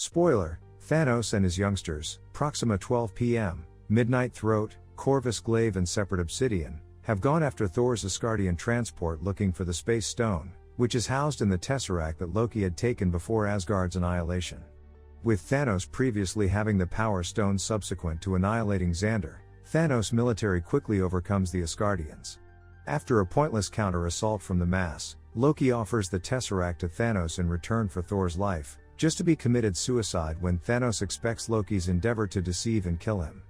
Spoiler: Thanos and his youngsters, Proxima 12 p.m., Midnight Throat, Corvus Glaive and Separate Obsidian, have gone after Thor's Asgardian transport looking for the Space Stone, which is housed in the Tesseract that Loki had taken before Asgard's annihilation. With Thanos previously having the Power Stone subsequent to annihilating Xandar, Thanos' military quickly overcomes the Asgardians. After a pointless counter-assault from the mass, Loki offers the Tesseract to Thanos in return for Thor's life, just to be committed suicide when Thanos expects Loki's endeavor to deceive and kill him.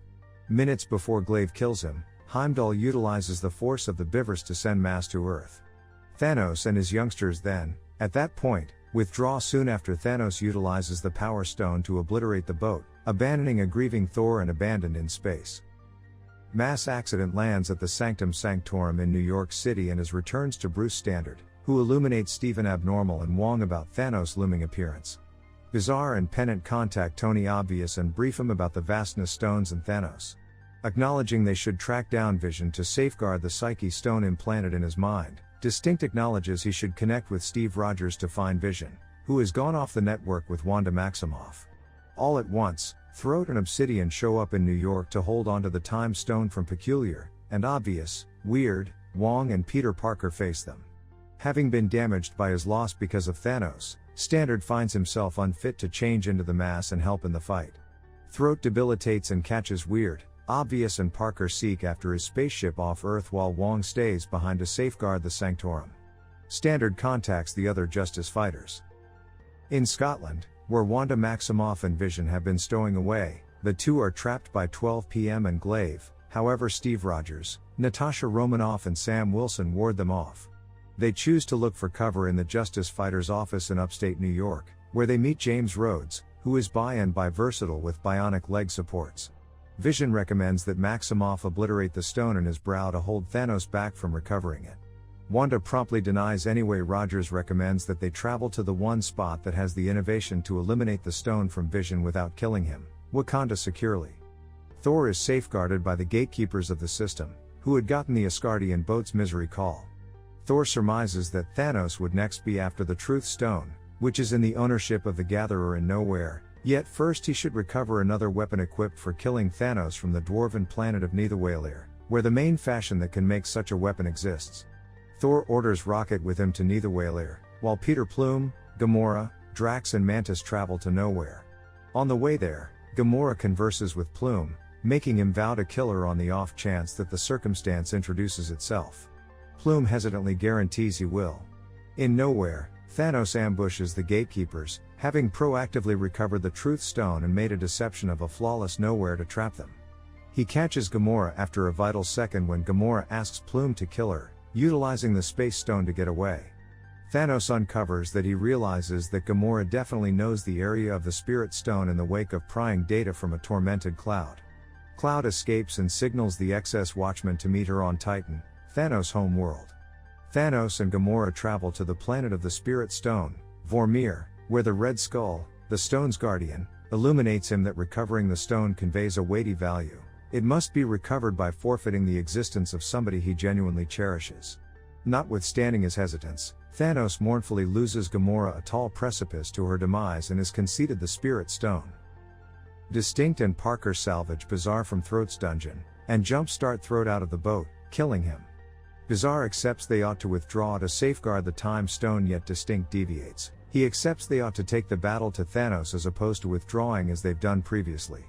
Minutes before Glaive kills him, Heimdall utilizes the force of the Bifrost to send mass to Earth. Thanos and his youngsters then, at that point, withdraw soon after Thanos utilizes the Power Stone to obliterate the boat, abandoning a grieving Thor and abandoned in space. Mass accident lands at the Sanctum Sanctorum in New York City and is returns to Bruce Standard, who illuminates Stephen Abnormal and Wong about Thanos' looming appearance. Bizarre and Pennant contact Tony Obvious and brief him about the Vastness Stones and Thanos. Acknowledging they should track down Vision to safeguard the Psyche Stone implanted in his mind, Distinct acknowledges he should connect with Steve Rogers to find Vision, who has gone off the network with Wanda Maximoff. All at once, Throat and Obsidian show up in New York to hold onto the Time Stone from Peculiar and Obvious. Weird, Wong and Peter Parker face them. Having been damaged by his loss because of Thanos, Standard finds himself unfit to change into the mass and help in the fight. Throat debilitates and catches Weird, Obvious and Parker seek after his spaceship off Earth while Wong stays behind to safeguard the Sanctorum. Standard contacts the other Justice fighters. In Scotland, where Wanda Maximoff and Vision have been stowing away, the two are trapped by 12 p.m. and Glaive. However, Steve Rogers, Natasha Romanoff and Sam Wilson ward them off. They choose to look for cover in the Justice Fighters' office in upstate New York, where they meet James Rhodes, who is bi and biversatile with bionic leg supports. Vision recommends that Maximoff obliterate the stone in his brow to hold Thanos back from recovering it. Wanda promptly denies anyway. Rogers recommends that they travel to the one spot that has the innovation to eliminate the stone from Vision without killing him, Wakanda securely. Thor is safeguarded by the gatekeepers of the system, who had gotten the Asgardian boat's misery call. Thor surmises that Thanos would next be after the Truth Stone, which is in the ownership of the Gatherer in Nowhere, yet first he should recover another weapon equipped for killing Thanos from the dwarven planet of Neitherweiler, where the main fashion that can make such a weapon exists. Thor orders Rocket with him to Neitherweiler, while Peter Plume, Gamora, Drax and Mantis travel to Nowhere. On the way there, Gamora converses with Plume, making him vow to kill her on the off chance that the circumstance introduces itself. Plume hesitantly guarantees he will. In Nowhere, Thanos ambushes the gatekeepers, having proactively recovered the Truth Stone and made a deception of a flawless Nowhere to trap them. He catches Gamora after a vital second when Gamora asks Plume to kill her, utilizing the Space Stone to get away. Thanos uncovers that he realizes that Gamora definitely knows the area of the Spirit Stone in the wake of prying data from a tormented Cloud. Cloud escapes and signals the excess Watchmen to meet her on Titan, Thanos' home world. Thanos and Gamora travel to the planet of the Spirit Stone, Vormir, where the Red Skull, the stone's guardian, illuminates him that recovering the stone conveys a weighty value. It must be recovered by forfeiting the existence of somebody he genuinely cherishes. Notwithstanding his hesitance, Thanos mournfully loses Gamora a tall precipice to her demise and is conceded the Spirit Stone. Distinct and Parker salvage Bizarre from Throat's dungeon, and jumpstart Throat out of the boat, killing him. Bizarre accepts they ought to withdraw to safeguard the Time Stone, yet Distinct deviates. He accepts they ought to take the battle to Thanos as opposed to withdrawing as they've done previously.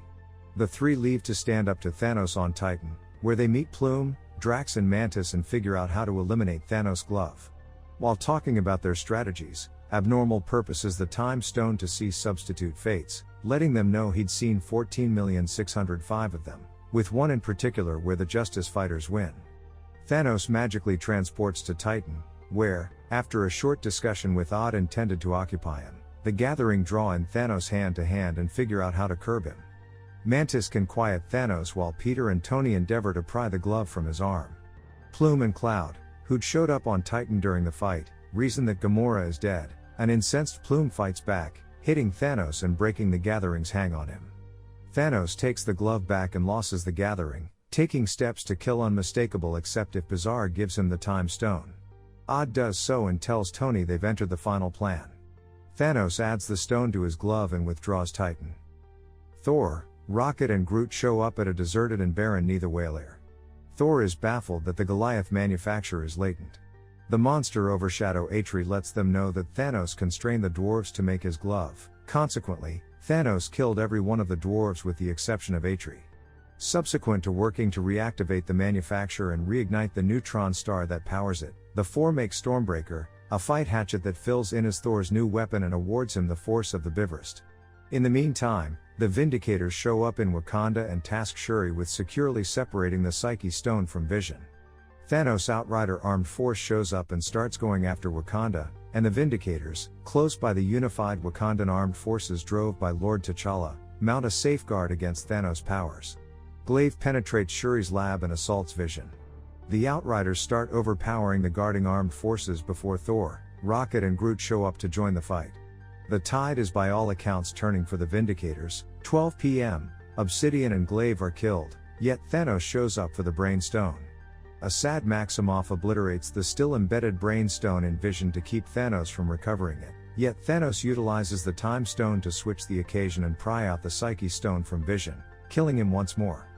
The three leave to stand up to Thanos on Titan, where they meet Plume, Drax and Mantis and figure out how to eliminate Thanos' glove. While talking about their strategies, Abnormal purposes the Time Stone to cease substitute fates, letting them know he'd seen 14,605 of them, with one in particular where the Justice Fighters win. Thanos magically transports to Titan, where, after a short discussion with Odd intended to occupy him, the Gathering draw in Thanos hand to hand and figure out how to curb him. Mantis can quiet Thanos while Peter and Tony endeavor to pry the glove from his arm. Plume and Cloud, who'd showed up on Titan during the fight, reason that Gamora is dead. An incensed Plume fights back, hitting Thanos and breaking the Gathering's hang on him. Thanos takes the glove back and loses the Gathering, taking steps to kill Unmistakable except if Bizarre gives him the Time Stone. Odd does so and tells Tony they've entered the final plan. Thanos adds the stone to his glove and withdraws Titan. Thor, Rocket and Groot show up at a deserted and barren Neitherweiler. Thor is baffled that the Goliath manufacture is latent. The monster overshadow Atri lets them know that Thanos constrained the dwarves to make his glove. Consequently, Thanos killed every one of the dwarves with the exception of Atri. Subsequent to working to reactivate the manufacture and reignite the neutron star that powers it, the four make Stormbreaker, a fight hatchet that fills in as Thor's new weapon and awards him the force of the Bifrost. In the meantime, the Vindicators show up in Wakanda and task Shuri with securely separating the Psyche Stone from Vision. Thanos' Outrider armed force shows up and starts going after Wakanda, and the Vindicators, close by the unified Wakandan armed forces drove by Lord T'Challa, mount a safeguard against Thanos' powers. Glaive penetrates Shuri's lab and assaults Vision. The Outriders start overpowering the guarding armed forces before Thor, Rocket and Groot show up to join the fight. The tide is by all accounts turning for the Vindicators. 12 p.m, Obsidian and Glaive are killed, yet Thanos shows up for the Brain Stone. A sad Maximoff obliterates the still embedded Brain Stone in Vision to keep Thanos from recovering it, yet Thanos utilizes the Time Stone to switch the occasion and pry out the Psyche Stone from Vision, killing him once more.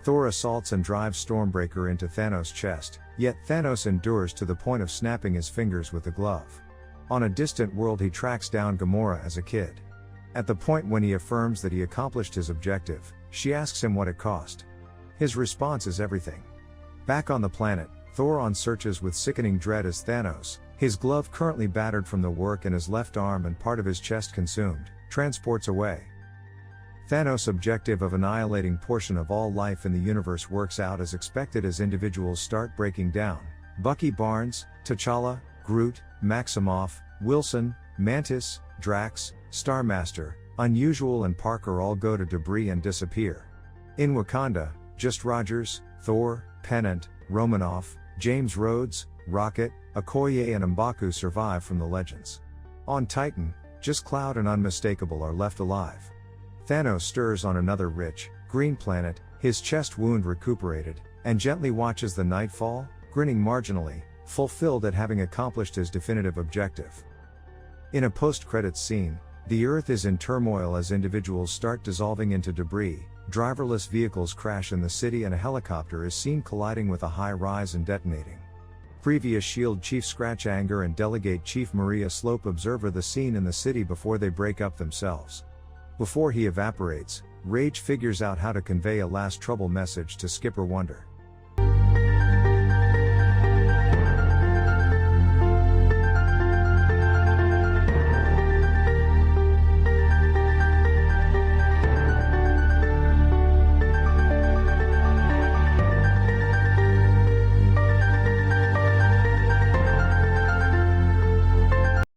Thor assaults and drives Stormbreaker into Thanos' chest, yet Thanos endures to the point of snapping his fingers with the glove. On a distant world he tracks down Gamora as a kid. At the point when he affirms that he accomplished his objective, she asks him what it cost. His response is everything. Back on the planet, Thor searches with sickening dread as Thanos, his glove currently battered from the work and his left arm and part of his chest consumed, transports away. Thanos' objective of annihilating portion of all life in the universe works out as expected as individuals start breaking down. Bucky Barnes, T'Challa, Groot, Maximoff, Wilson, Mantis, Drax, Starmaster, Unusual and Parker all go to debris and disappear. In Wakanda, just Rogers, Thor, Pennant, Romanoff, James Rhodes, Rocket, Okoye and M'Baku survive from the legends. On Titan, just Cloud and Unmistakable are left alive. Thanos stirs on another rich, green planet, his chest wound recuperated, and gently watches the night fall, grinning marginally, fulfilled at having accomplished his definitive objective. In a post-credits scene, the Earth is in turmoil as individuals start dissolving into debris, driverless vehicles crash in the city and a helicopter is seen colliding with a high-rise and detonating. Previous SHIELD Chief Scratch Anger and Delegate Chief Maria Slope observe the scene in the city before they break up themselves. Before he evaporates, Rage figures out how to convey a last trouble message to Skipper Wonder.